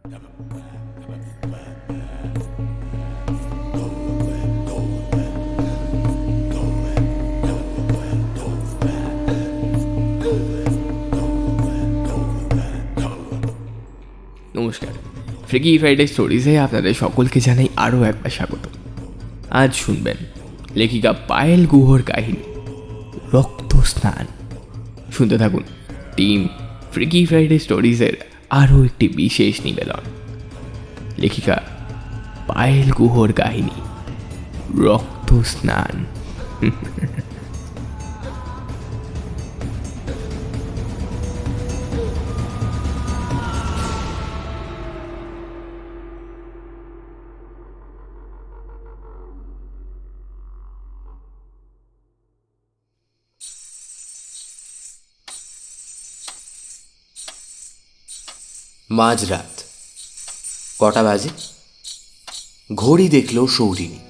নমস্কার, freaky Friday স্টোরিজে আপনাদের সকলকে জানাই আরও একবার স্বাগত। আজ শুনবেন লেখিকা পায়েল গুহর কাহিনী রক্ত স্নান। শুনতে থাকুন টিম ফ্রিকি ফ্রাইডে স্টোরিজের আরও একটি বিশেষ নিবেদন, লেখিকা পায়েল গুহর কাহিনী রক্ত স্নান। মাঝরাত কটা বাজে? ঘড়ি দেখল সৌরিনী,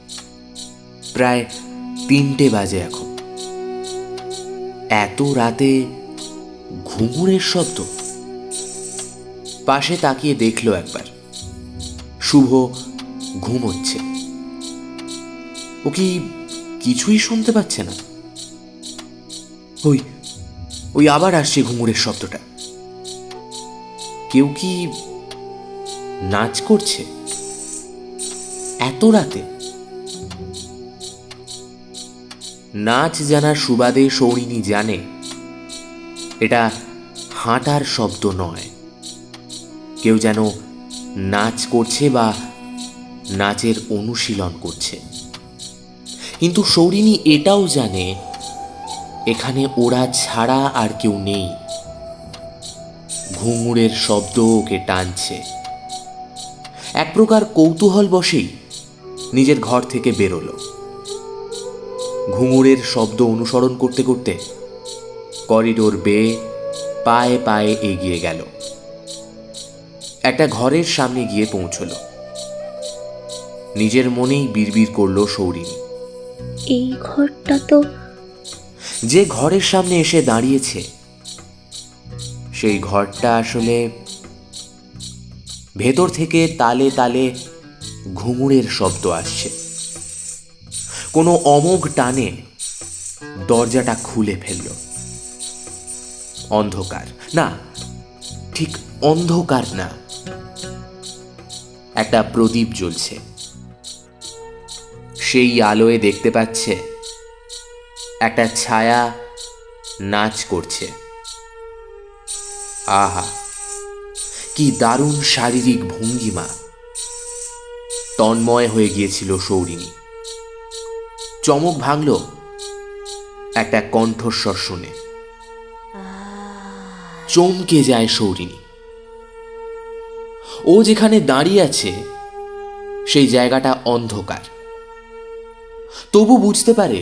প্রায় 3টে বাজে এখন। এত রাতে ঘুঙুরের শব্দ। পাশে তাকিয়ে দেখল একবার, শুভ ঘুমোচ্ছে। ও কি কিছুই শুনতে পাচ্ছে না? ওই ওই আবার আসছে ঘুঙুরের শব্দটা। কেউ কি নাচ করছে এত রাতে? নাচ জানার সুবাদে সৌরিনী জানে এটা হাঁটার শব্দ নয়, কেউ যেন নাচ করছে বা নাচের অনুশীলন করছে। কিন্তু সৌরিনী এটাও জানে এখানে ওরা ছাড়া আর কেউ নেই। ঘুঙুরের শব্দ ওকে টানছে। এক প্রকার কৌতূহল বশেই নিজের ঘর থেকে বেরোলো। ঘুঙুরের শব্দ অনুসরণ করতে করতে করিডোর বেয়ে পায়ে পায়ে এগিয়ে গেল। একটা ঘরের সামনে গিয়ে পৌঁছল। নিজের মনেই বিড়বিড় করলো সৌরিনী, এই ঘরটা তো। যে ঘরের সামনে এসে দাঁড়িয়েছে সেই ঘরটা আসলে ভেতর থেকে তালে তালে ঘুঙুরের শব্দ আসছে। কোনো অমোঘ টানে দরজাটা খুলে ফেলল। অন্ধকার না, ঠিক অন্ধকার না, একটা প্রদীপ জ্বলছে। সেই আলোয় দেখতে পাচ্ছে একটা ছায়া নাচ করছে। আহা, কি দারুণ শারীরিক ভঙ্গিমা! তন্ময় হয়ে গিয়েছিল সৌরিনী। চমক ভাঙল একটা কণ্ঠস্বর শুনে। চমকে যায় সৌরিনী। ও যেখানে দাঁড়িয়ে আছে সেই জায়গাটা অন্ধকার, তবু বুঝতে পারে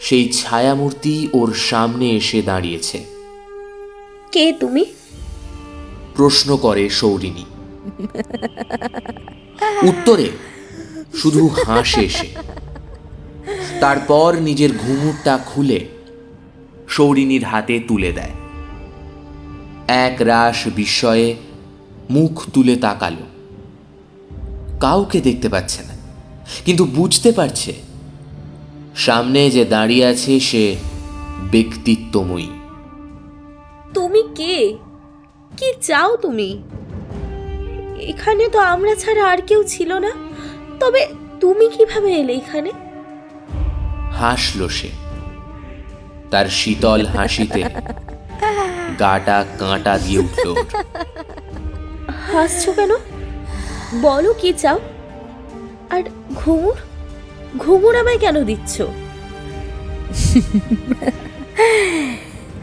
সেই ছায়ামূর্তি ওর সামনে এসে দাঁড়িয়েছে। কে তুমি? প্রশ্ন করে সৌরিনী। উত্তরে শুধু হাসে সে। তারপর নিজের ঘুঙুরটা খুলে সৌরিনীর হাতে তুলে দেয়। এক রাশ বিস্ময়ে মুখ তুলে তাকালো। কাউকে দেখতে পাচ্ছে না, কিন্তু বুঝতে পারছে সামনে যে দাঁড়িয়ে আছে সে ব্যক্তিত্বময়ী। তুমি কে? কি চাও তুমি? এখানে তো আমরা ছাড়া আর কেউ ছিল না, তবে তুমি কিভাবে এলে এখানে? হাসল সে। তার শীতল হাসিতে গাটা কাঁটা দিয়ে উঠল। হাসছো কেন? বলো কি চাও? আর ঘুঙুর ঘুঙুর আমায় কেন দিচ্ছ?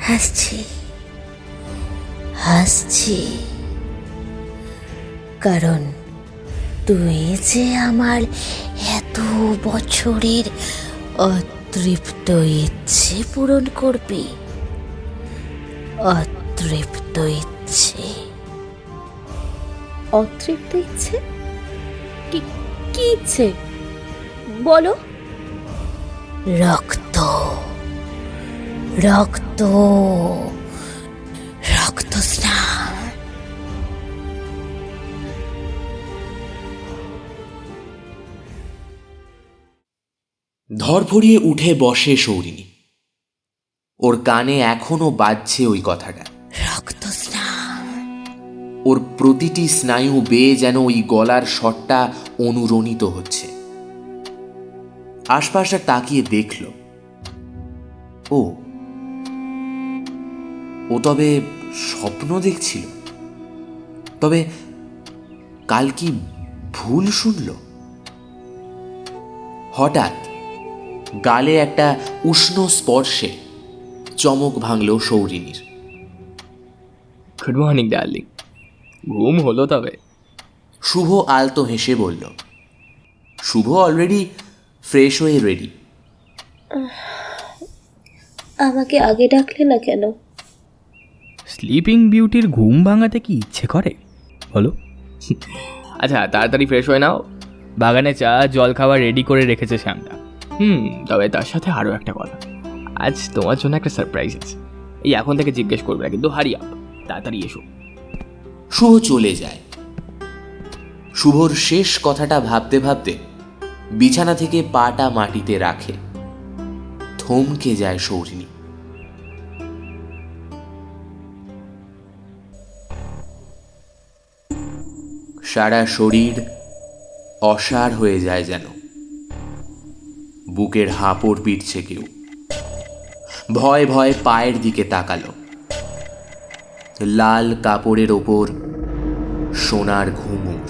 হাসছি হাসছি কারণ তুই যে আমার এত বছরের অতৃপ্ত ইচ্ছে পূরণ করবি। অতৃপ্ত ইচ্ছে। অতৃপ্ত ইচ্ছে? কি কি ইচ্ছে বলো? রক্ত রক্ত রক্ত স্নান। ধরফড়িয়ে উঠে বসে সৌরিনী। ওর কানে এখনো বাজছে ওই কথাটা। রক্তস্নান। ওর প্রতিটি স্নায়ু বেয়ে যেন ওই গলার স্বরটা অনুরণিত হচ্ছে। আশপাশটা তাকিয়ে দেখল, ও ও তবে স্বপ্ন দেখছিল। তবে কাল কি ভুল শুনল? হঠাৎ গালে একটা উষ্ণ স্পর্শে চমক ভাঙল সৌরিনীর। গুড মর্নিং ডার্লিং, ঘুম হলো তবে? শুভ আলতো হেসে বলল। শুভ অলরেডি ফ্রেশ হয়ে রেডি। আমাকে আগে ডাকলে না কেন? স্লিপিং বিউটির ঘুম ভাঙাতে কি ইচ্ছে করে বলো? আচ্ছা তাড়াতাড়ি ফ্রেশ হয়ে নাও, বাগানে চা জল খাবার রেডি করে রেখেছে শ্যামদা। তবে তার সাথে আরও একটা কথা, আজ তোমার জন্য একটা সারপ্রাইজ আছে। এই এখন থেকে জিজ্ঞেস করবে না কিন্তু, হারি আপ, তাড়াতাড়ি এসো। শুভ চলে যায়। শুভর শেষ কথাটা ভাবতে ভাবতে বিছানা থেকে পাটা মাটিতে রাখে। থমকে যায় সৌরিনী। সারা শরীর অসাড় হয়ে যায় যেন। বুকের হাঁপড় পিটছে কেউ। ভয় ভয় পায়ের দিকে তাকালো। লাল কাপড়ের ওপর সোনার ঘুঙুর।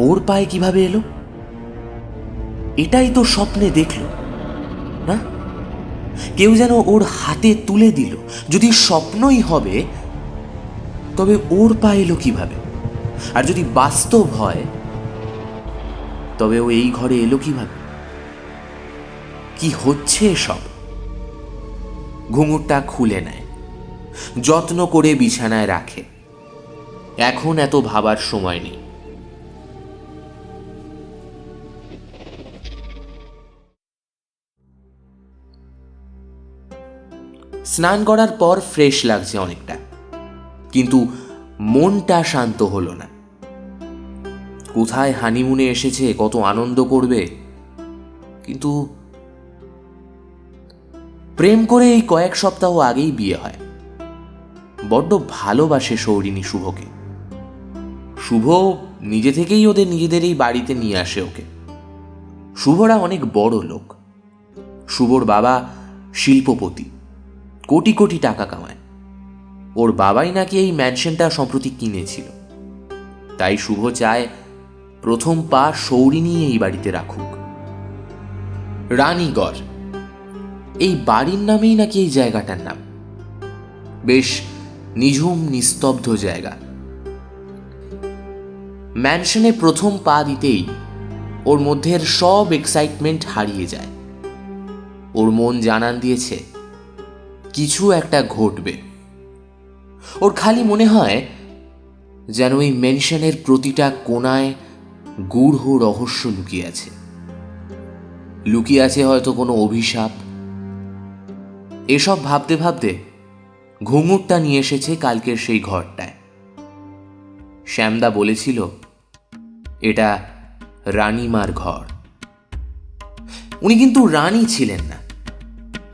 ওর পায়ে কিভাবে এলো? এটাই তো স্বপ্নে দেখল না? কেউ যেন ওর হাতে তুলে দিল। যদি স্বপ্নই হবে তবে ওর পায়ে এলো কিভাবে? আর যদি বাস্তব হয় তবে ও এই ঘরে এলো কিভাবে? কি হচ্ছে সব? ঘুঙুরটা খুলে নেয়, যত্ন করে বিছানায় রাখে। এখন এত ভাবার সময় নেই। স্নান করার পর ফ্রেশ লাগছে অনেকটা, কিন্তু মনটা শান্ত হলো না। কোথায় হানিমুনে এসেছে, কত আনন্দ করবে, কিন্তু প্রেম করে এই কয়েক সপ্তাহ আগেই বিয়ে হয়। বড্ড ভালোবাসে সৌরিনী শুভকে। শুভ নিজে থেকেই ওদের নিজেদের এই বাড়িতে নিয়ে আসে ওকে। শুভরা অনেক বড় লোক। শুভর বাবা শিল্পপতি, কোটি কোটি টাকা কামায়। ওর বাবাই নাকি এই ম্যানশনটা সম্প্রতি কিনেছিল। তাই শুভ চায় প্রথম পা সৌরিনী এই বাড়িতে রাখুক। রানীগড়, এই বাড়ির নামেই নাকি এই জায়গাটার নাম। বেশ নিঝুম নিস্তব্ধ জায়গা। ম্যানশনে প্রথম পা দিতেই ওর মধ্যের সব এক্সাইটমেন্ট হারিয়ে যায়। ওর মন জানান দিয়েছে কিছু একটা ঘটবে। ওর খালি মনে হয় যেন এই ম্যানশনের প্রতিটা কোণায় গূঢ় রহস্য লুকিয়ে আছে। লুকিয়ে আছে হয়তো কোনো অভিশাপ। এসব ভাবতে ভাবতে ঘুঙুরটা নিয়ে এসেছে কালকের সেই ঘরটায়। শ্যামদা বলেছিল এটা রানীমার ঘর। উনি কিন্তু রানী ছিলেন না,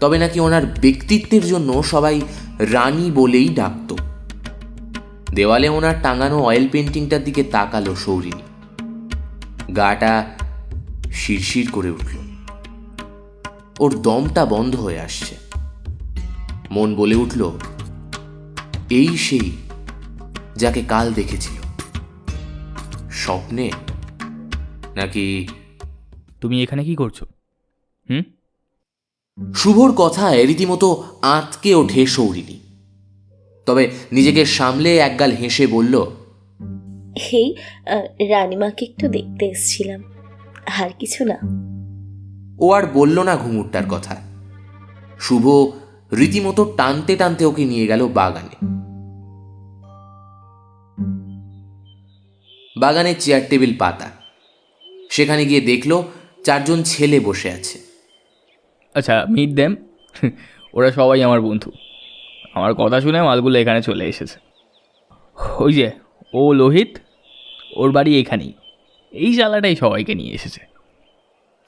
তবে নাকি ওনার ব্যক্তিত্বের জন্য সবাই রানী বলেই ডাকত। দেওয়ালে ওনার টাঙানো অয়েল পেন্টিংটার দিকে তাকালো সৌরিনী। গাটা শিরশির করে উঠল। ওর দমটা বন্ধ হয়ে আসছে। মন বলে উঠল এই সেই যাকে কাল দেখেছিল। স্বপ্নে নাকি? তুমি এখানে কি করছো? শুভর কথায় রীতিমতো আঁতকে ওঠে সৌরিনী। তবে নিজেকে সামলে একগাল হেসে বলল, এই রানীমাকে একটু দেখতে এসেছিলাম, আর কিছু না। ও আর বলল না ঘুঙুরটার কথা। শুভ রীতিমতো টানতে টানতে ওকে নিয়ে গেল বাগানে। বাগানে চেয়ার টেবিল পাতা। সেখানে গিয়ে দেখল 4 জন ছেলে বসে আছে। আচ্ছা, মিট দেম। ওরা সবাই আমার বন্ধু। আমার কথা শুনে মালগুলো এখানে চলে এসেছে। ওই যে ও লোহিত, ওর বাড়ি এখানেই। এই শালাটাই সবাইকে নিয়ে এসেছে।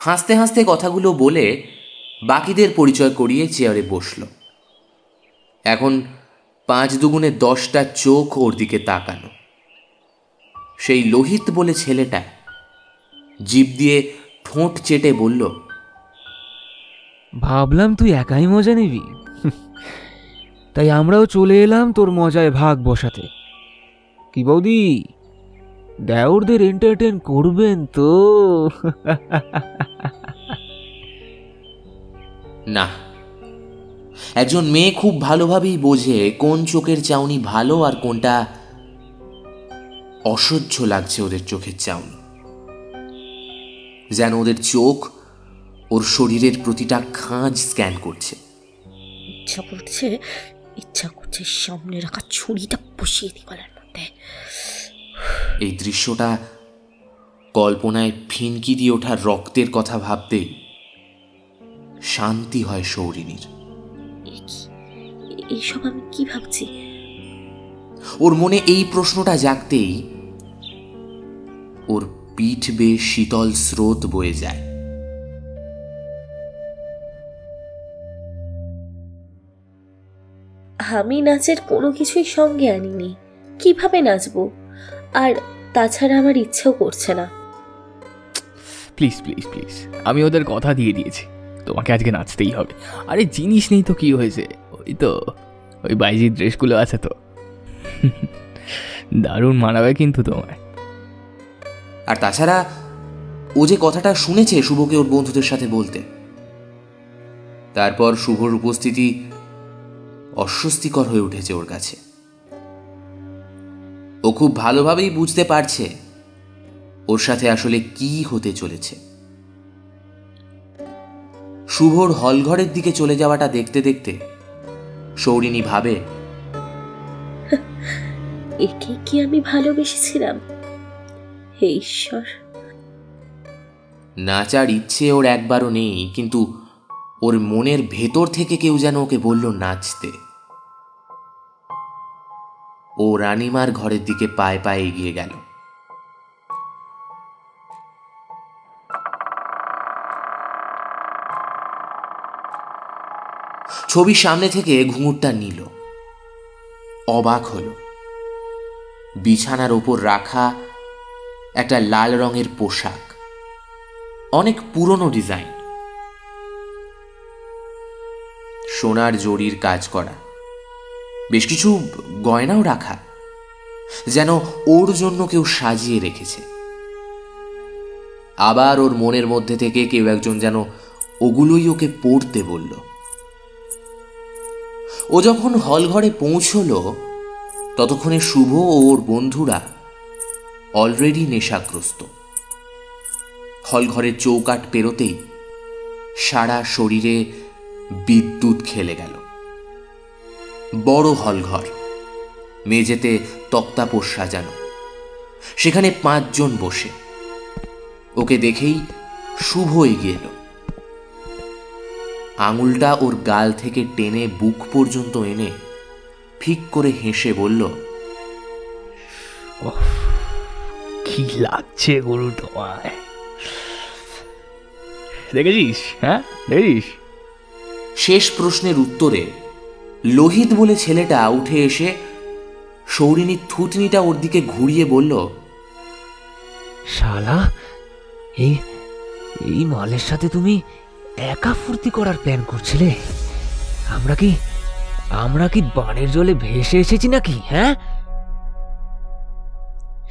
হাসতে হাসতে কথাগুলো বলে বাকিদের পরিচয় করিয়ে চেয়ারে বসল। এখন 5 দুগুণে 10টা চোখ ওর দিকে তাকানো। সেই লোহিত বলে ছেলেটা জিভ দিয়ে ঠোঁট চেটে বলল, ভাবলাম তুই একাই মজা নিবি, তাই আমরাও চলে এলাম তোর মজায় ভাগ বসাতে। কি বৌদি, দেওরদের এন্টারটেন করবেন তো? না, একজন মেয়ে খুব ভালোভাবেই বোঝে কোন চোখের চাউনি ভালো আর কোনটা অসহ্য লাগছে ওদের চোখের চাউনি। যেন ওদের চোখ ওর শরীরের প্রতিটা খাঁজ স্ক্যান করছে। ইচ্ছা করছে সামনে রাখা ছুরিটা বসিয়ে দি গলার মধ্যে। এই দৃশ্যটা কল্পনায় ফিনকি দিয়ে ওঠা রক্তের কথা ভাবতেই শান্তি হয় সৌরিনীর। এইসব আমি কি ভাবছি? ওর মনে এই প্রশ্নটা জাগতেই ওর পিঠ বেয়ে শীতল স্রোত বয়ে যায়। আমি নাচের কোনো কিছুই সঙ্গে আনিনি, কিভাবে নাচবো? আর তাছাড়া আমার ইচ্ছেও করছে না। প্লিজ প্লিজ প্লিজ, আমি ওদের কথা দিয়ে দিয়েছি, তোমাকে আজকে নাচতেই হবে। আরে জিনিস নেই তো কি হয়েছে, ওই তো ওই বাইজির ড্রেসগুলো আছে তো, দারুণ মানাবে কিন্তু তোমায়। আর তাছাড়া ও যে কথাটা শুনেছে শুভকে ওর বন্ধুদের সাথে বলতে, তারপর শুভর উপস্থিতি অস্বস্তিকর হয়ে উঠেছে ওর কাছে। ও খুব ভালোভাবেই বুঝতে পারছে ওর সাথে আসলে কি হতে চলেছে। শুভর হলঘরের দিকে চলে যাওয়াটা দেখতে দেখতে সৌরিনী ভাবে, একে কি আমি ভালোবেসেছিলাম? হে ঈশ্বর! নাচার ইচ্ছে ওর একবারও নেই, কিন্তু ওর মনের ভেতর থেকে কেউ যেন ওকে বলল নাচতে। ও রানীমার ঘরের দিকে পায়ে পায়ে এগিয়ে গেল। ছবির সামনে থেকে ঘুঙুরটা নিল, অবাক হলো। বিছানার ওপর রাখা একটা লাল রঙের পোশাক, অনেক পুরনো ডিজাইন, সোনার জরির কাজ করা, বেশ কিছু গয়নাও রাখা, যেন ওর জন্য কেউ সাজিয়ে রেখেছে। আবার ওর মনের মধ্যে থেকে কেউ একজন যেন ওগুলোই ওকে পড়তে বলল। ও যখন হলঘরে পৌঁছলো ততক্ষণে শুভ ও ওর বন্ধুরা অলরেডি নেশাগ্রস্ত। হলঘরের চৌকাঠ পেরোতেই সারা শরীরে বিদ্যুৎ খেলে গেল। বড় হলঘর, মেঝেতে তক্তাপোষ সাজানো, সেখানে 5 জন বসে। ওকে দেখেই শুভ এগিয়ে এলো, আঙুলটা ওর গাল থেকে টেনে বুক পর্যন্ত এনে ফিক করে হেসে বলল, কি লাগছে গুরু তোমায়, দেখেছিস? হ্যাঁ দেখেছিস? শেষ প্রশ্নের উত্তরে লোহিত বলে ছেলেটা উঠে এসে সৌরিনীর থুতনিটা ওর দিকে ঘুরিয়ে বলল, শালা, এই মালের সাথে তুমি একা ফুর্তি করার প্ল্যান করছিলে? আমরা কি বানের জলে ভেসে এসেছি নাকি? হ্যাঁ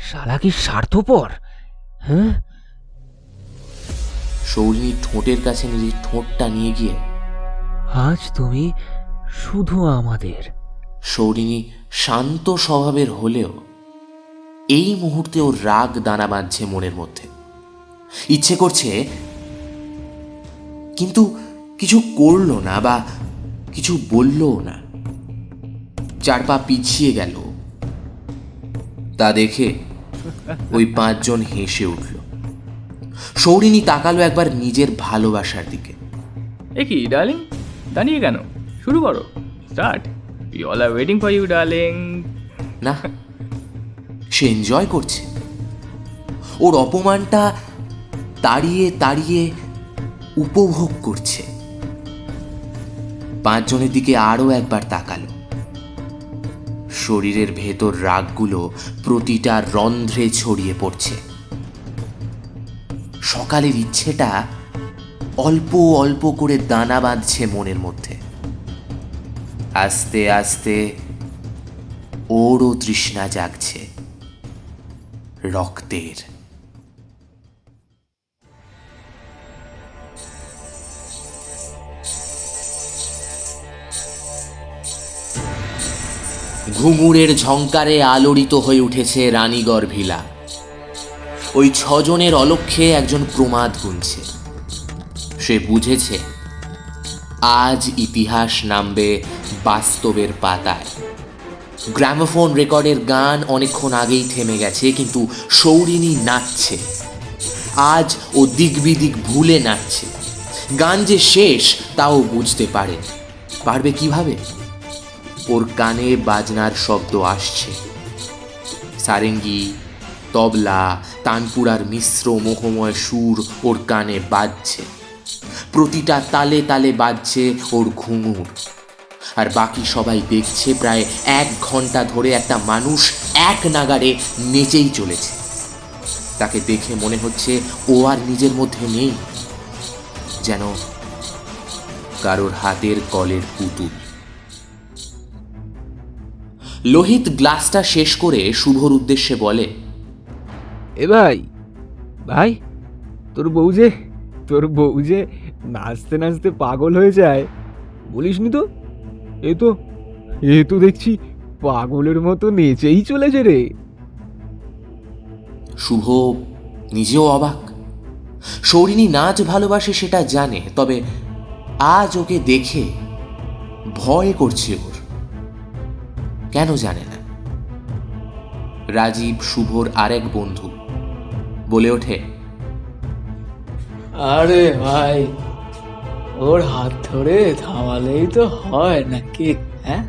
শালা, কি স্বার্থপর! হ্যাঁ। সৌরিনী ঠোঁটের কাছে নিজের ঠোঁটটা নিয়ে গিয়ে, আজ তুমি শুধু আমাদের। সৌরিনী শান্ত স্বভাবের হলেও এই মুহূর্তে ওর রাগ দানা বাঁধছে মনের মধ্যে। ইচ্ছে করছে, কিন্তু কিছু করলো না বা কিছু বললও না। 4 পা পিছিয়ে গেল। তা দেখে ওই 5 জন হেসে উঠল। সৌরিনী তাকালো একবার নিজের ভালোবাসার দিকে। এ কি ডার্লিং, দাঁড়িয়ে কেন? শুরু করো, start. We all are waiting for you darling. না, সে এনজয় করছে। ওর অপমানটা তাড়িয়ে তাড়িয়ে উপভোগ করছে। 5 জনের দিকে আরো একবার তাকালো। শরীরের ভেতর রাগগুলো প্রতিটা রন্ধ্রে ছড়িয়ে পড়ছে। সকালের ইচ্ছেটা অল্প অল্প করে দানা বাঁধছে মনের মধ্যে। আস্তে আস্তে ওরও তৃষ্ণা জাগছে রক্তের। ঘুঙুরের ঝংকারে আলোড়িত হয়ে উঠেছে রানীগড় ভিলা। ওই 6 জনের অলক্ষ্যে একজন প্রমাদ গুনছে। সে বুঝেছে আজ ইতিহাস নামবে বাস্তবের পাতায়। গ্রামোফোন রেকর্ডের গান অনেকক্ষণ আগেই থেমে গেছে, কিন্তু সৌরিনী নাচছে। আজ ও দিক বিদিক ভুলে নাচছে। গান যে শেষ তাও বুঝতে পারবে কিভাবে? ওর কানে বাজনার শব্দ আসছে। সারেঙ্গি, তবলা, তানপুরার মিশ্র মোহময় সুর ওর কানে বাজছে। প্রতিটা তালে তালে বাজছে ওর ঘুঙুর। আর বাকি সবাই দেখছে প্রায় 1 ঘন্টা ধরে একটা মানুষ এক নাগাড়ে নেচেই চলেছে। তাকে দেখে মনে হচ্ছে ও আর নিজের মধ্যে নেই, যেন কারোর হাতের কলের পুতুল। লোহিত গ্লাসটা শেষ করে শুভর উদ্দেশ্যে বলে, এ ভাই তোর বউ যে নাচতে নাচতে পাগল হয়ে যায়, বলিসনি তো? এ তো দেখছি পাগলের মতো নেচেই চলেছে রে। শুভ নিজেও অবাক। সৌরিনী নাচ ভালোবাসে সেটা জানে, তবে আজ ওকে দেখে ভয় করছে ওর। কেন জানে না। রাজীব, শুভর আরেক বন্ধু, বলে ওঠে, আরে ভাই, ওর হাত ধরে থামালেই তো হয় নাকি? হ্যাঁ,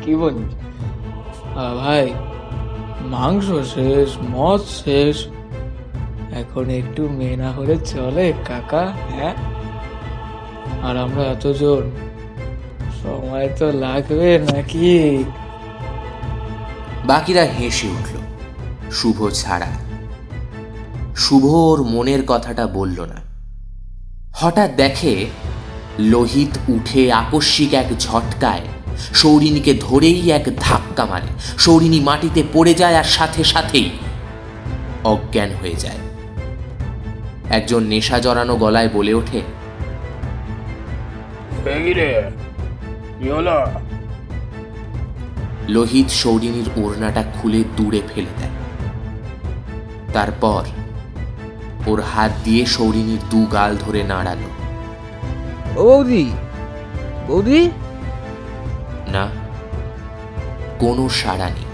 কি বলিস? ভাই, মাংস শেষ, মদ শেষ, এখন একটু মেয়ে না হলে চলে কাকা? হ্যাঁ, আর আমরা এতজন, সময় তো লাগবে নাকি? বাকিরা হেসে উঠল, শুভ ছাড়া। শুভ ওর মনের কথাটা বলল না। হঠাৎ দেখে লোহিত উঠে আকস্মিক এক ঝটকায় সৌরিনীকে ধরেই এক ধাক্কা মারে। সৌরিনী মাটিতে পড়ে যায় আর সাথে সাথেই অজ্ঞান হয়ে যায়। একজন নেশা জড়ানো গলায় বলে ওঠে, লোহিত সৌরিনীর ওড়নাটা খুলে দূরে ফেলে দেয়। তারপর ওর হাত দিয়ে সৌরিনীর 2 গাল ধরে নাড়ালো। ও বৌদি, না, কোনো সাড়া নেই।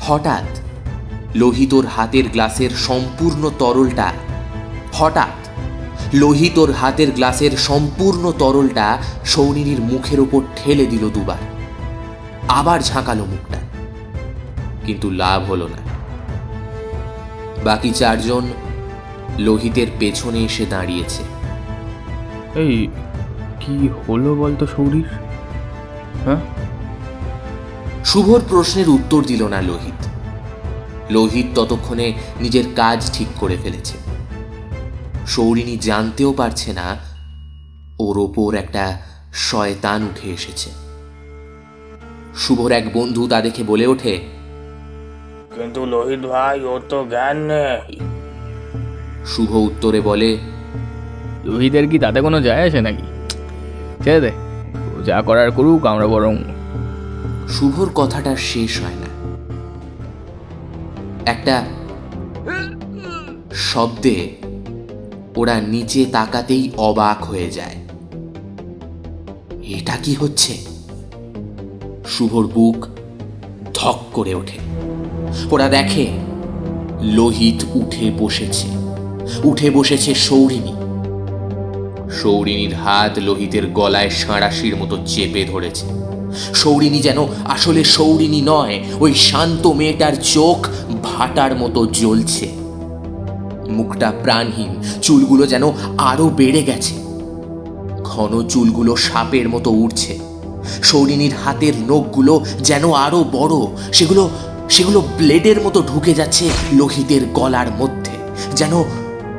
হঠাৎ লোহিত ওর হাতের গ্লাসের সম্পূর্ণ তরলটা সৌরিনীর মুখের ওপর ঠেলে দিল 2 বার। আবার ঝাঁকালো মুখটা, কিন্তু লাভ হলো না। বাকি 4 জন লোহিতের পেছনে এসে দাঁড়িয়েছে। এই কি হলো বলতো সৌরির? হ্যাঁ, শুভর প্রশ্নের উত্তর দিল না লোহিত ততক্ষণে নিজের কাজ ঠিক করে ফেলেছে। সৌরিনী জানতেও পারছে না ওর ওপর একটা শয়তান উঠে এসেছে। শুভর এক বন্ধু তা দেখে বলে ওঠে, কিন্তু লোহিত ভাই, ওর তো জ্ঞান নেই। শুভ উত্তরে বলে, লোহিতের কি তাতে কোনো যায় আসে নাকি? ছেড়ে দে, ও যা করার করুক, আমরা বরং। শুভর কথাটা শেষ হয় না। একটা শব্দে ওরা নিচে তাকাতেই অবাক হয়ে যায়। এটা কি হচ্ছে? শুভর বুক ধক করে ওঠে। ওরা দেখে লোহিত উঠে বসেছে সৌরিনীর হাত লোহিতের গলায় সাঁড়াশির মতো চেপে ধরেছে। সৌরিনী যেন আসলে সৌরিনী নয়, ওই শান্ত মেয়েটার চোখ ভাটার মতো জ্বলছে। মুখটা প্রাণহীন, চুলগুলো যেন আরো বেড়ে গেছে, ঘন চুলগুলো সাপের মতো উড়ছে। সৌরিনীর হাতের নখগুলো যেন আরো বড়, সেগুলো সেগুলো ব্লেডের মতো ঢুকে যাচ্ছে লোহিতের গলার মধ্যে, যেন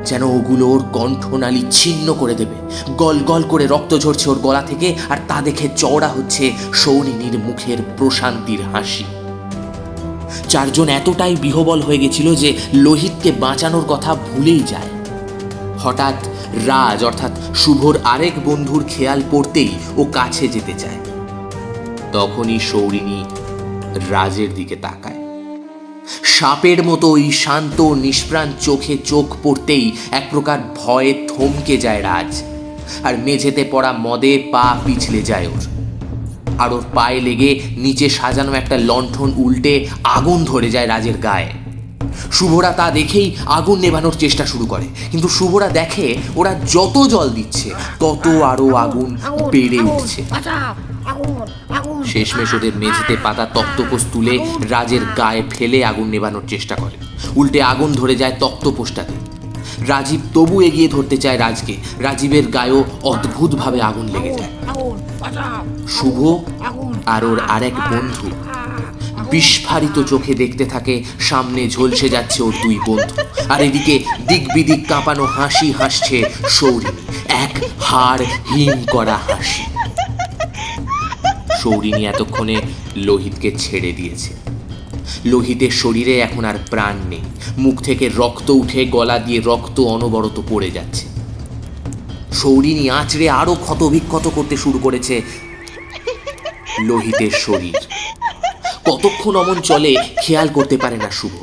যেন ওগুলো ওর কণ্ঠনালী ছিন্ন করে দেবে। গল গল করে রক্ত ঝরছে ওর গলা থেকে, আর তা দেখে চওড়া হচ্ছে সৌরিনীর মুখের প্রশান্তির হাসি। চারজন এতটাই বিহ্বল হয়ে গেছিল যে লোহিতকে বাঁচানোর কথা ভুলেই যায়। হঠাৎ রাজ অর্থাৎ শুভর আরেক বন্ধুর খেয়াল পড়তেই ও কাছে যেতে চায়। তখনই সৌরিনী রাজের দিকে তাকায়। সাপের মতো ওই শান্ত নিষ্প্রাণ চোখে চোখ পড়তেই এক প্রকার ভয়ে থমকে যায় রাজ, আর মেঝেতে পড়া মদে পা পিছলে যায় ওর। আর ওর পায়ে লেগে নিচে সাজানো একটা লণ্ঠন উল্টে আগুন ধরে যায় রাজের গায়ে। শুভরা তা দেখেই আগুন নেভানোর চেষ্টা শুরু করে, কিন্তু শুভরা দেখে ওরা যত জল দিচ্ছে তত আরো আগুন বেড়ে উঠছে। শেষমেশ ওদের মেঝেতে পাতা তক্তপোষ তুলে রাজের গায়ে ফেলে আগুন নেভানোর চেষ্টা করে। উল্টে আগুন ধরে যায় তক্তপোষটাতে। রাজীব তবু এগিয়ে ধরতে চায় রাজকে। রাজীবের গায়েও অদ্ভুতভাবে আগুন লেগে যায়। শুভ আর ওর আরেক বন্ধু বিস্ফারিত চোখে দেখতে থাকে সামনে ঝলসে যাচ্ছে ওর দুই বন্ধু, আর এদিকে দিক বিদিক কাঁপানো হাসি হাসছে সৌরিনী, এক হাড় হিম করা হাসি। সৌরিনী এতক্ষণে লোহিতকে ছেড়ে দিয়েছে। লোহিতের শরীরে এখন আর প্রাণ নেই, মুখ থেকে রক্ত উঠে গলা দিয়ে রক্ত অনবরত পড়ে যাচ্ছে। সৌরিনী আঁচড়ে আরো ক্ষতবিক্ষত করতে শুরু করেছে লোহিতের শরীর। কতক্ষণ অমন চলে খেয়াল করতে পারে না শুভ।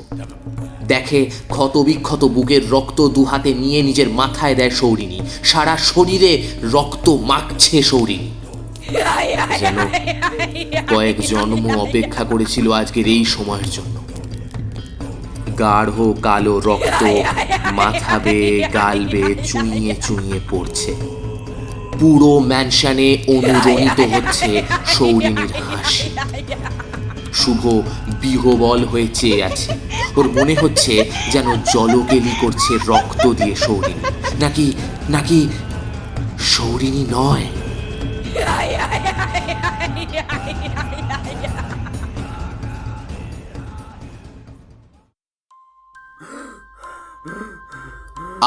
দেখে ক্ষতবিক্ষত বুকের রক্ত দুহাতে নিয়ে নিজের মাথায় দেয় সৌরিনী। সারা শরীরে রক্ত মাখছে সৌরিনী, যেন কয়েক জন্ম অপেক্ষা করেছিল আজকের এই সময়ের জন্য। গাঢ় কালো রক্ত মাথা বেয়ে গাল বেয়ে চুইয়ে চুইয়ে পড়ছে। পুরো ম্যানশনে অনুরণিত হচ্ছে সৌরিনীর হাসি। শুভ বিহ্বল হয়ে চেয়ে আছে। ওর মনে হচ্ছে যেন জলকেলি করছে রক্ত দিয়ে সৌরিনী, নাকি নাকি সৌরিনী নয়।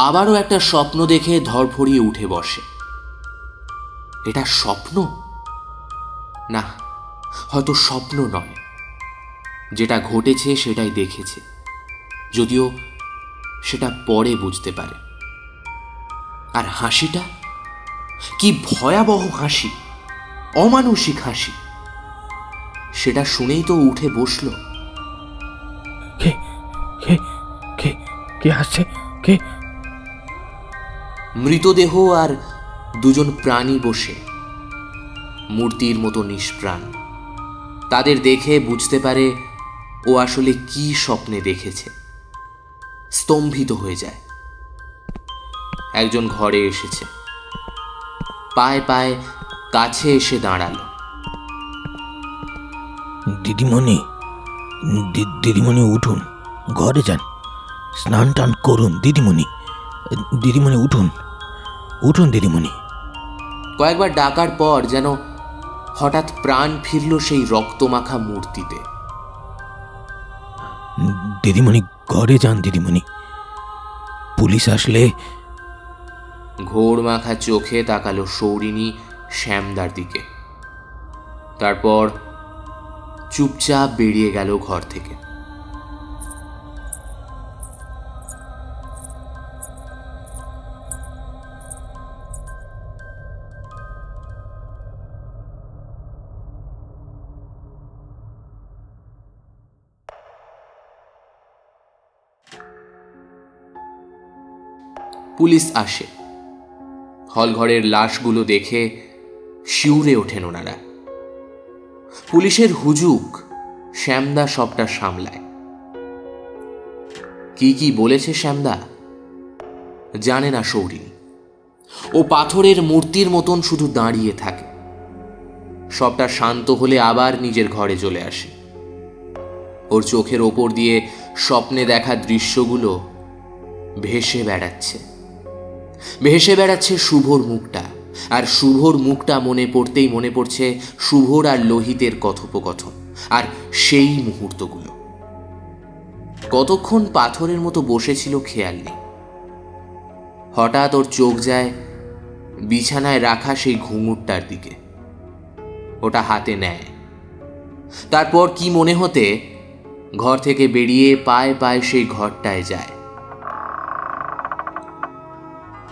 আবারও একটা স্বপ্ন দেখে ধরফড়িয়ে উঠে বসে। এটা স্বপ্ন? না, হয়তো স্বপ্ন নয়, যেটা ঘটেছে সেটাই দেখেছে, যদিও সেটা পরে বুঝতে পারে। আর হাসিটা কি ভয়াবহ হাসি, অমানুষিক হাসি। সেটা শুনেই তো উঠে বসল। কে কে কে কে আসছে? কে? মৃতদেহ আর দুজন প্রাণী বসে, মূর্তির মতো নিষ্প্রাণ। তাদের দেখে বুঝতে পারে ও আসলে কি স্বপ্নে দেখেছে। স্তম্ভিত হয়ে যায়। একজন ঘরে এসেছে, পায়ে পায়ে কাছে এসে দাঁড়ালো। দিদিমণি, দিদিমণি উঠুন, ঘরে যান, স্নান টান করুন। দিদিমণি, দিদিমণি উঠুন, উঠুন দিদিমণি। কয়েকবার ডাকার পর যেন হঠাৎ প্রাণ ফিরল সেই রক্তমাখা মূর্তিতে। দিদিমণি ঘরে যান দিদিমণি, পুলিশ আসলে। ঘোর মাখা চোখে তাকালো সৌরিনী শ্যামদার দিকে, তারপর চুপচাপ বেরিয়ে গেল ঘর থেকে। পুলিশ আসে। হলঘরের লাশগুলো দেখে শিউরে ওঠেন ওনারা। পুলিশের হুজুক শ্যামদা সবটা সামলায়। কি কি বলেছে শ্যামদা জানে না সৌরিনী। ও পাথরের মূর্তির মতন শুধু দাঁড়িয়ে থাকে। সবটা শান্ত হলে আবার নিজের ঘরে চলে আসে। ওর চোখের ওপর দিয়ে স্বপ্নে দেখা দৃশ্যগুলো ভেসে বেড়াচ্ছে। ভেসে বেড়াচ্ছে শুভর মুখটা, আর শুভর মুখটা মনে পড়তেই মনে পড়ছে শুভর আর লোহিতের কথোপকথন আর সেই মুহূর্তগুলো। কতক্ষণ পাথরের মতো বসেছিল খেয়াল নেই। হঠাৎ ওর চোখ যায় বিছানায় রাখা সেই ঘুঙুরটার দিকে। ওটা হাতে নেয়। তারপর কি মনে হতে ঘর থেকে বেরিয়ে পায়ে পায়ে সেই ঘরটায় যায়।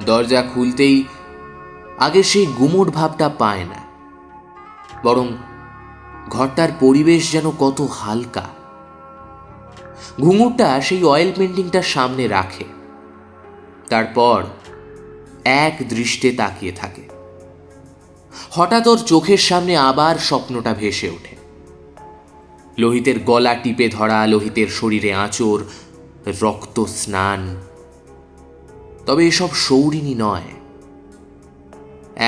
দরজা খুলতেই আগে সেই গুমোট ভাবটা পায় না, বরং ঘরটার পরিবেশ যেন কত হালকা। ঘুঙুরটা সেই অয়েল পেন্টিংটার সামনে রাখে, তারপর এক দৃষ্টে তাকিয়ে থাকে। হঠাৎ ওর চোখের সামনে আবার স্বপ্নটা ভেসে ওঠে। লোহিতের গলা টিপে ধরা, লোহিতের শরীরে আঁচড়, রক্ত স্নান। তবে এসব সৌরিনী নয়।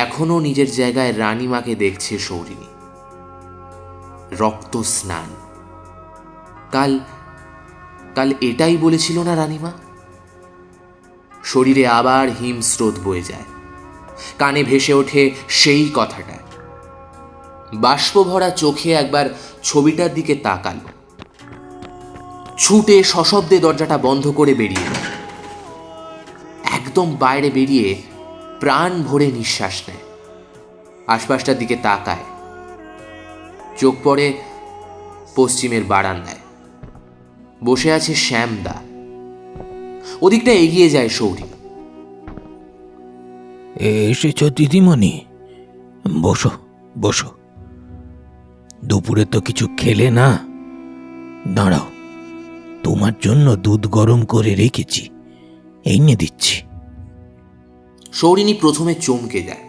এখনো নিজের জায়গায় রানীমাকে দেখছে সৌরিনী। রক্ত স্নান। কাল কাল এটাই বলেছিল না রানীমা? শরীরে আবার হিমস্রোত বয়ে যায়। কানে ভেসে ওঠে সেই কথাটা। বাষ্পভরা চোখে একবার ছবিটার দিকে তাকালো। ছুটে সশব্দে দরজাটা বন্ধ করে বেরিয়ে যায়। একদম বাইরে বেরিয়ে প্রাণ ভরে নিঃশ্বাস নেয়। আশপাশটার দিকে তাকায়। চোখ পড়ে পশ্চিমের বারান্দায় বসে আছে শ্যামদা। ওদিকটা এগিয়ে যায় সৌরি। এসেছ দিদিমণি? বসো বসো। দুপুরে তো কিছু খেলে না। দাঁড়াও, তোমার জন্য দুধ গরম করে রেখেছি, এনে দিচ্ছি। সৌরিনী প্রথমে চমকে যায়।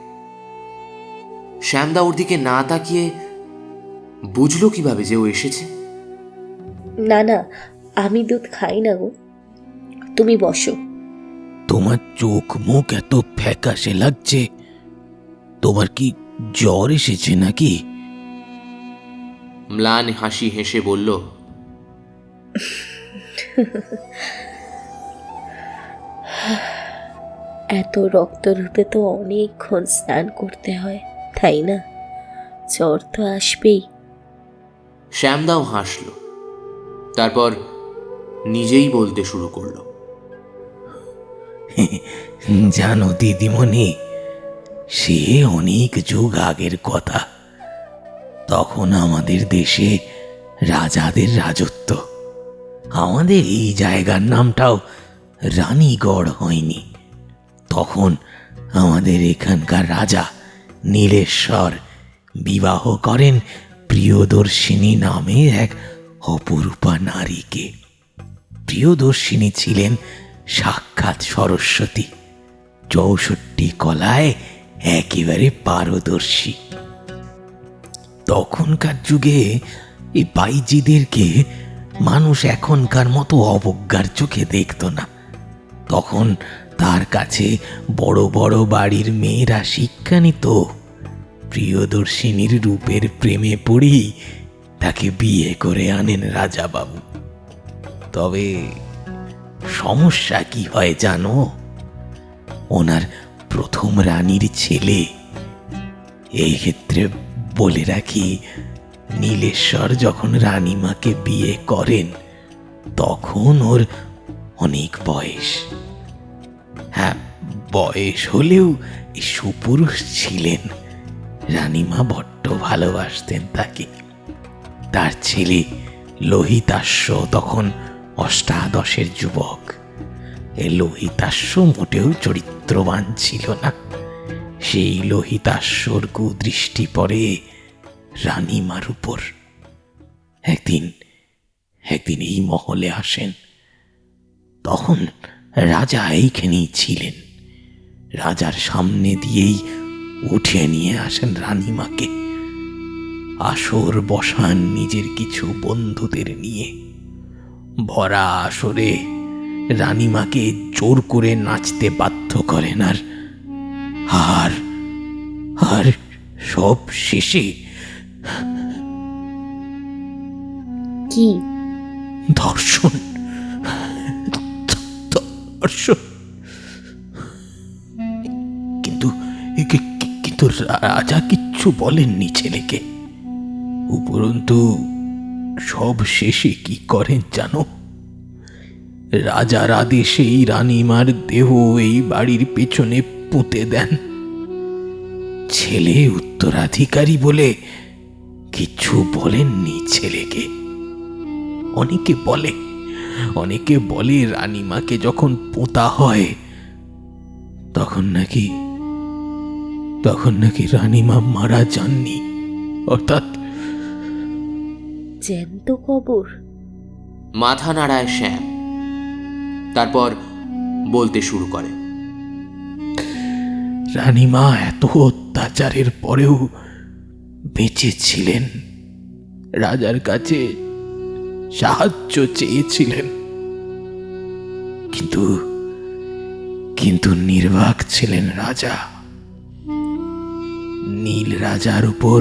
শ্যামদা ওর দিকে না তাকিয়ে বুঝলো কিভাবে যে ও এসেছে? না না, আমি দুধ খাই না গো, তুমি বসো। তোমার চোখ মুখ এত ফ্যাকাশে লাগছে, তোমার কি জ্বর এসেছে নাকি? ম্লান হাসি হেসে বলল, এত রক্ত ধুতে তো অনেকক্ষণ স্নান করতে হয়, তাই না? জ্বর তো আসবেই। শ্যামদাও হাসল। তারপর নিজেই বলতে শুরু করলো, জানো দিদিমণি, সে অনেক যুগ আগের কথা। তখন আমাদের দেশে রাজাদের রাজত্ব। আমাদের এই জায়গার নামটাও রানীগড় হয়নি। তখন আমাদের এখানকার রাজা নীলেশ্বর বিবাহ করেন প্রিয়দর্শিনী নামে এক অপরূপা নারীকে। প্রিয়দর্শিনী ছিলেন সাক্ষাৎ সরস্বতী, 64 কলায় একেবারে পারদর্শী। তখনকার যুগে এই বাইজিদেরকে মানুষ এখনকার মতো অবজ্ঞার চোখে দেখত না। তখন তার কাছে বড় বড় বাড়ির মেয়েরা শিক্ষা নিত। প্রিয়দর্শিনীর রূপের প্রেমে পড়ি তাকে বিয়ে করে আনেন রাজাবাবু। তবে সমস্যা কি হয় জানো? ওনার প্রথম রানীর ছেলে। এই ক্ষেত্রে বলে রাখি, নীলেশ্বর যখন রানীমাকে বিয়ে করেন তখন ওর অনেক বয়স। হ্যাঁ, বয়স হলেও সুপুরুষ ছিলেন। রানীমা বড্ড ভালোবাসতেন তাকে। তার ছেলে লোহিতাশ্ব তখন 88 যুবক। এ লোহিতাশ্ব মোটেও চরিত্রবান ছিল না। সেই লোহিতাশ্বর কুদৃষ্টি পড়ে রানীমার উপর। একদিন এই মহলে আসেন। তখন রাজা এইখানেই ছিলেন। রাজার সামনে দিয়েই উঠে নিয়ে আসেন রানীমাকে। আসর বসান নিজের কিছু বন্ধুদের নিয়ে। ভরা আসরে রানীমাকে জোর করে নাচতে বাধ্য করেন। আর সব শেষে কি? ধর্ষণ। স্পর্শ। কিন্তু কিন্তু রাজা কিচ্ছু বলেননি ছেলেকে। উপরন্তু সব শেষে কি করেন জানো? রাজার আদেশেই রানীমার দেহ এই বাড়ির পেছনে পুঁতে দেন। ছেলে উত্তরাধিকারী বলে কিছু বলেননি ছেলেকে। অনেকে বলে রানীমাকে যখন পোঁতা হয় তখন নাকি রানীমা মারা যাননি, অর্থাৎ জ্যান্ত কবর। মাথা নাড়ায় শ্যাম, তারপর বলতে শুরু করে। রানীমা এত অত্যাচারের পরেও বেঁচে ছিলেন, রাজার কাছে সাহায্য চেয়েছিলেন, কিন্তু নির্বাক ছিলেন রাজা। নীল রাজার উপর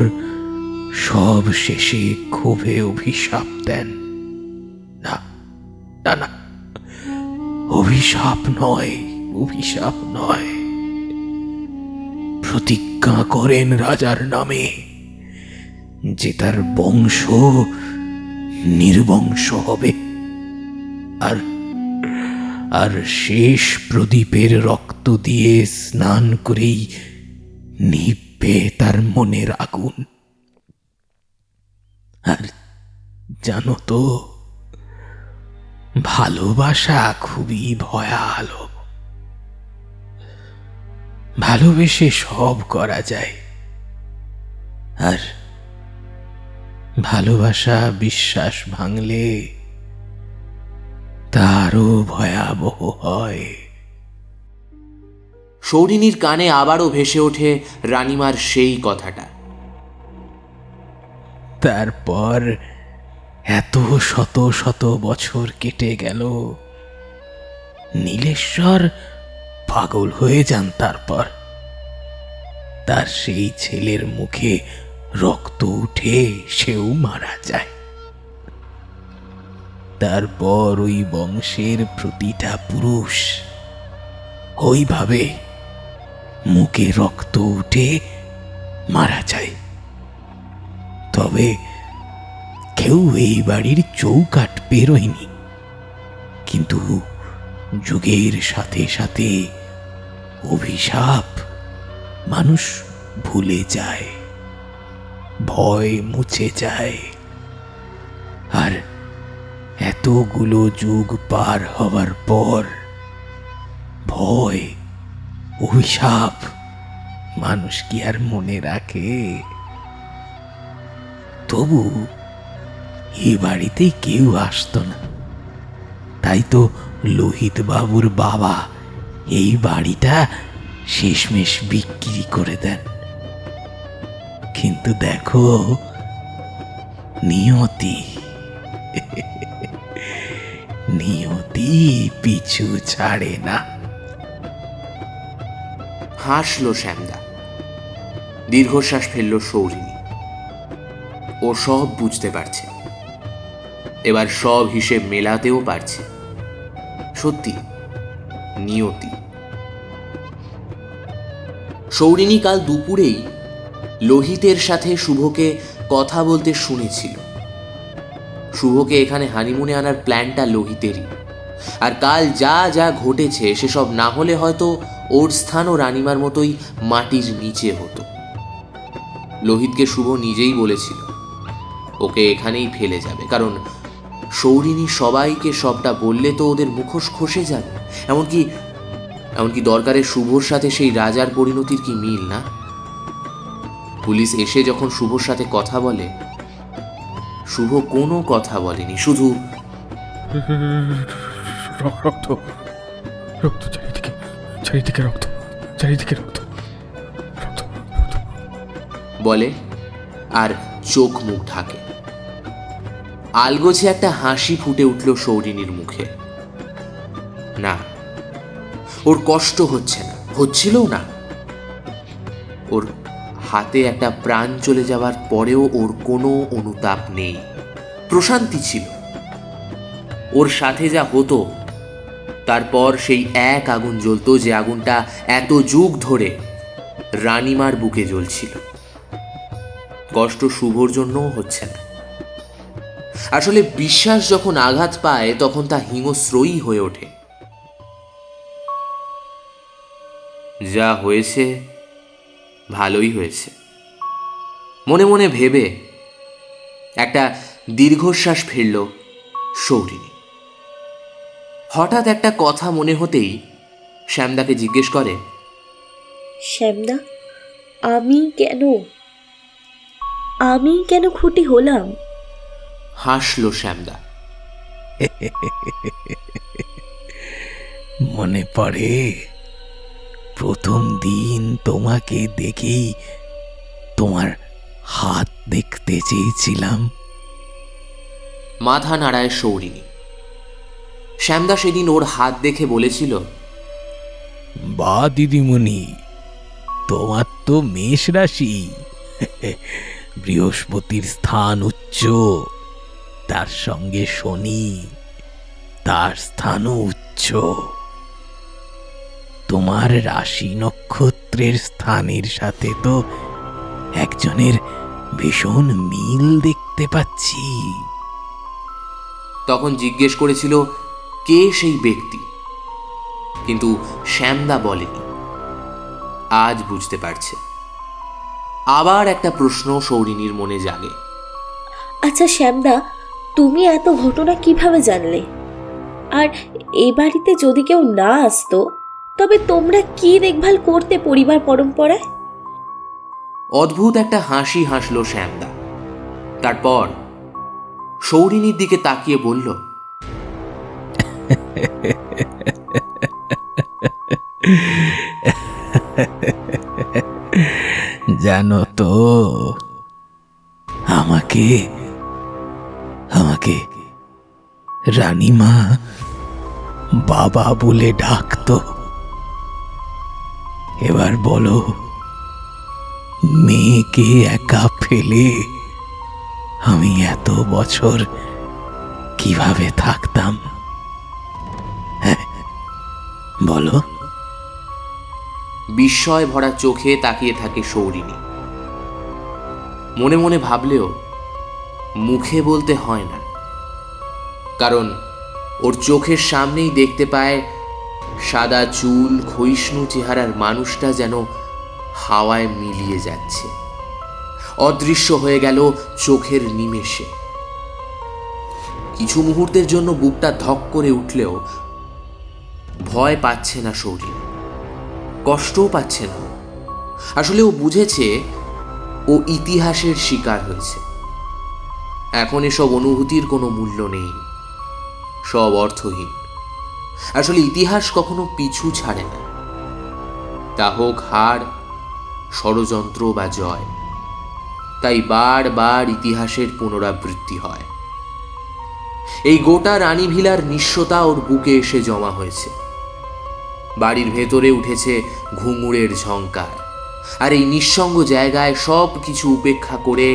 সব শেষে ক্ষোভে অভিশাপ দেন। না না না, অভিশাপ নয়, প্রতিজ্ঞা করেন রাজার নামে যে তার বংশ নির্বংশ হবে, আর শেষ প্রদীপের রক্ত দিয়ে স্নান করেই নিভবে তার মনের আগুন। আর জানো তো, ভালোবাসা খুবই ভয়াল। ভালোবেসে সব করা যায়, আর ভালোবাসা বিশ্বাস ভাঙলে তারও ভয়াবহ হয়। সৌরিনীর কানে আবারও ভেসে ওঠে রানীমার সেই কথাটা। তারপর এত শত শত বছর কেটে গেল। নীলেশ্বর পাগল হয়ে যান। তারপর তার সেই ছেলের মুখে রক্ত উঠে সেও মারা যায়। তারপর ওই বংশের প্রতিটা পুরুষ ওইভাবে মুখে রক্ত উঠে মারা যায়। তবে কেউ এই বাড়ির চৌকাঠ পেরোয়নি। কিন্তু যুগের সাথে সাথে অভিশাপ মানুষ ভুলে যায়, ভয় মুছে যায়। আর এতগুলো যুগ পার হবার পর ভয়, অভিশাপ মানুষ কি আর মনে রাখে? তবু এ বাড়িতে কেউ আসতো না। তাই তো লোহিত বাবুর বাবা এই বাড়িটা শেষমেশ বিক্রি করে দেন। কিন্তু দেখো, নিয়তি পিছু ছাড়ে না। হাসলো শ্যামদা, দীর্ঘশ্বাস ফেলল সৌরিনী। ও সব বুঝতে পারছে, এবার সব হিসেব মেলাতেও পারছে। সত্যি নিয়তি। সৌরিনী কাল দুপুরেই লোহিতের সাথে শুভকে কথা বলতে শুনেছিল। শুভকে এখানে হানিমুনে আনার প্ল্যানটা লোহিতেরই। আর কাল যা যা ঘটেছে সেসব না হলে হয়তো ওর স্থানও রানীমার মতোই মাটির নিচে হতো। লোহিতকে শুভ নিজেই বলেছিল ওকে এখানেই ফেলে যাবে, কারণ সৌরিনী সবাইকে সবটা বললে তো ওদের মুখোশ খসে যাবে। এমনকি দরকারে শুভর সাথে সেই রাজার পরিণতির কি মিল না? পুলিশ এসে যখন শুভর সাথে কথা বলে, শুভ কোনো কথা বলেনি, শুধু রক্ত রক্ত, চারিদিকে রক্ত বলে আর চোখ মুখ ঢাকে। আলগোছে একটা হাসি ফুটে উঠল সৌরিনীর মুখে। না, ওর কষ্ট হচ্ছে না, হচ্ছিল না। ওর হাতে একটা প্রাণ চলে যাওয়ার পরেও ওর কোনো অনুতাপ নেই, প্রশান্তি ছিল। ওর সাথে যা হতো তারপর সেই এক আগুন জ্বলতো, যে আগুনটা এত যুগ ধরে রানীমার বুকে জ্বলছিল। কষ্ট শুভর জন্যও হচ্ছে না। আসলে বিশ্বাস যখন আঘাত পায় তখন তা হিংস্রই হয়ে ওঠে। যা হয়েছে ভালোই হয়েছে মনে মনে ভেবে একটা দীর্ঘশ্বাস ফেলল সৌরিনী। হঠাৎ একটা কথা মনে হতেই শ্যামদাকে জিজ্ঞেস করে, শ্যামদা, আমি কেন খুঁটি হলাম? হাসল শ্যামদা। মনে পড়ে প্রথম দিন তোমাকে দেখেই তোমার হাত দেখতে চেয়েছিলাম। মাথা নাড়ায় সৌরিনী। শ্যামদা সেদিন ওর হাত দেখে বলেছিল, বা দিদিমণি, তোমার তো মেষ রাশি, বৃহস্পতির স্থান উচ্চ, তার সঙ্গে শনি, তার স্থানও উচ্চ। তোমার রাশি নক্ষত্রের স্থানের সাথে তো একজনের ভীষণ মিল দেখতে পাচ্ছি। তখন জিজ্ঞেস করেছিল কে সেই ব্যক্তি, কিন্তু শ্যামদা বলেনি। আজ বুঝতে পারছে। আবার একটা প্রশ্ন সৌরিনীর মনে জাগে। আচ্ছা শ্যামদা, তুমি এত ঘটনা কিভাবে জানলে? আর এ বাড়িতে যদি কেউ না আসতো তবে তোমরা কি দেখভাল করতে পরিবার পরম্পরায়? অদ্ভুত একটা হাসি হাসল শ্যামদা। তারপর সৌরিনীর দিকে তাকিয়ে বলল, জানো তো, আমাকে আমাকে রানীমা বাবা বলে ডাকতো। এবার বলো, মেয়েকে একা ফেলে আমি এত বছর কিভাবে থাকতাম? হ্যাঁ, বলো। বিস্ময় ভরা চোখে তাকিয়ে থাকে সৌরিনী। মনে মনে ভাবলেও মুখে বলতে হয় না, কারণ ওর চোখের সামনেই দেখতে পায় সাদা চুল, ক্ষয়িষ্ণু চেহারার মানুষটা যেন হাওয়ায় মিলিয়ে যাচ্ছে, অদৃশ্য হয়ে গেল চোখের নিমেষে। কিছু মুহূর্তের জন্য বুকটা ধক করে উঠলেও ভয় পাচ্ছে না সৌরিনী, কষ্টও পাচ্ছে না। আসলে ও বুঝেছে ও ইতিহাসের শিকার হয়েছে। এখন এসব অনুভূতির কোনো মূল্য নেই, সব অর্থহীন। আসলে ইতিহাস কখনো পিছু ছাড়ে না, তা হোক হার, ষড়যন্ত্র বা জয়। তাই বারবার ইতিহাসের পুনরাবৃত্তি হয়। এই গোটা রানীভিলার নিঃস্বতা ওর বুকে এসে জমা হয়েছে। বাড়ির ভেতরে উঠেছে ঘুঙুরের ঝংকার, আর এই নিঃসঙ্গ জায়গায় সব কিছু উপেক্ষা করে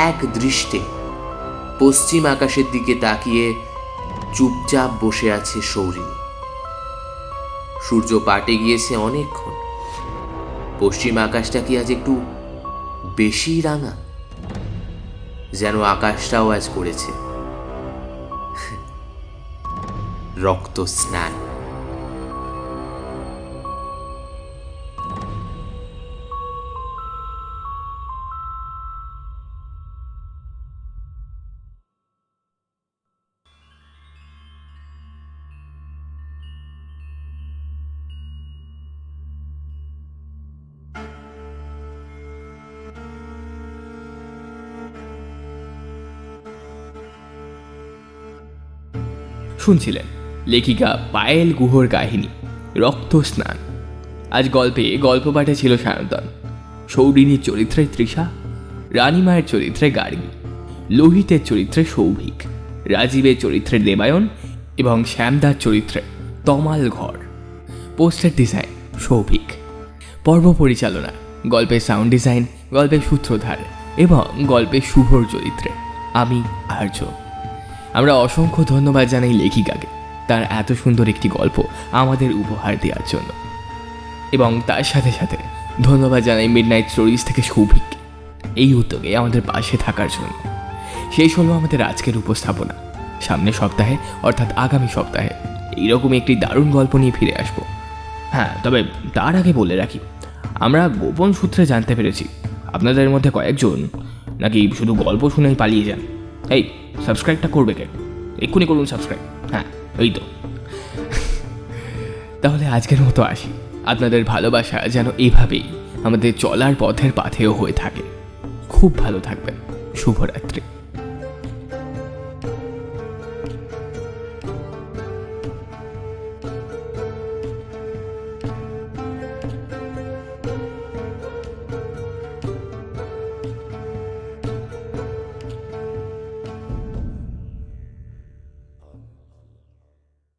এক দৃষ্টে পশ্চিম আকাশের দিকে তাকিয়ে চুপচাপ বসে আছে সৌরিনী। সূর্য পাটে গিয়েছে অনেকক্ষণ। পশ্চিম আকাশটা কি আজ একটু বেশি রাঙা? যেন আকাশটাও আজ করেছে রক্ত স্নান। শুনছিলেন লেখিকা পায়েল গুহর কাহিনী রক্ত স্নান। আজ গল্প পাঠে ছিল সায়ন্তন, সৌরিনীর চরিত্রে তৃষা, রানীমায়ের চরিত্রে গার্গী, লোহিতের চরিত্রে সৌভিক, রাজীবের চরিত্রে দেবায়ন এবং শ্যামদার চরিত্রে তমাল ঘর। Poster design Souvik. পর্ব পরিচালনা, গল্পের সাউন্ড ডিজাইন, গল্পের সূত্রধার এবং গল্পের শুভর চরিত্রে আমি আর্য। আমরা অসংখ্য ধন্যবাদ জানাই লেখিকাকে। তার এত সুন্দর একটি গল্প আমাদের উপহার দেওয়ার জন্য। এবং তার সাথে সাথে ধন্যবাদ জানাই মিডনাইট স্টোরিজ থেকে সৌভিককে এই উদ্যোগে আমাদের পাশে থাকার জন্য। শেষ হলো আমাদের আজকের উপস্থাপনা। সামনের সপ্তাহে অর্থাৎ আগামী সপ্তাহে এইরকমই একটি দারুণ গল্প নিয়ে ফিরে আসব। হ্যাঁ, তবে তার আগে বলে রাখি, আমরা গোপন সূত্রে জানতে পেরেছি আপনাদের মধ্যে কয়েকজন নাকি শুধু গল্প শুনেই পালিয়ে যান। এই সাবস্ক্রাইবটা করবে কে? এক্ষুনি করুন সাবস্ক্রাইব। হ্যাঁ, এই তো। তাহলে আজকের মতো আসি। আপনাদের ভালোবাসা যেন এভাবেই আমাদের চলার পথের পাথেয় হয়ে থাকে। খুব ভালো থাকবেন। শুভরাত্রি।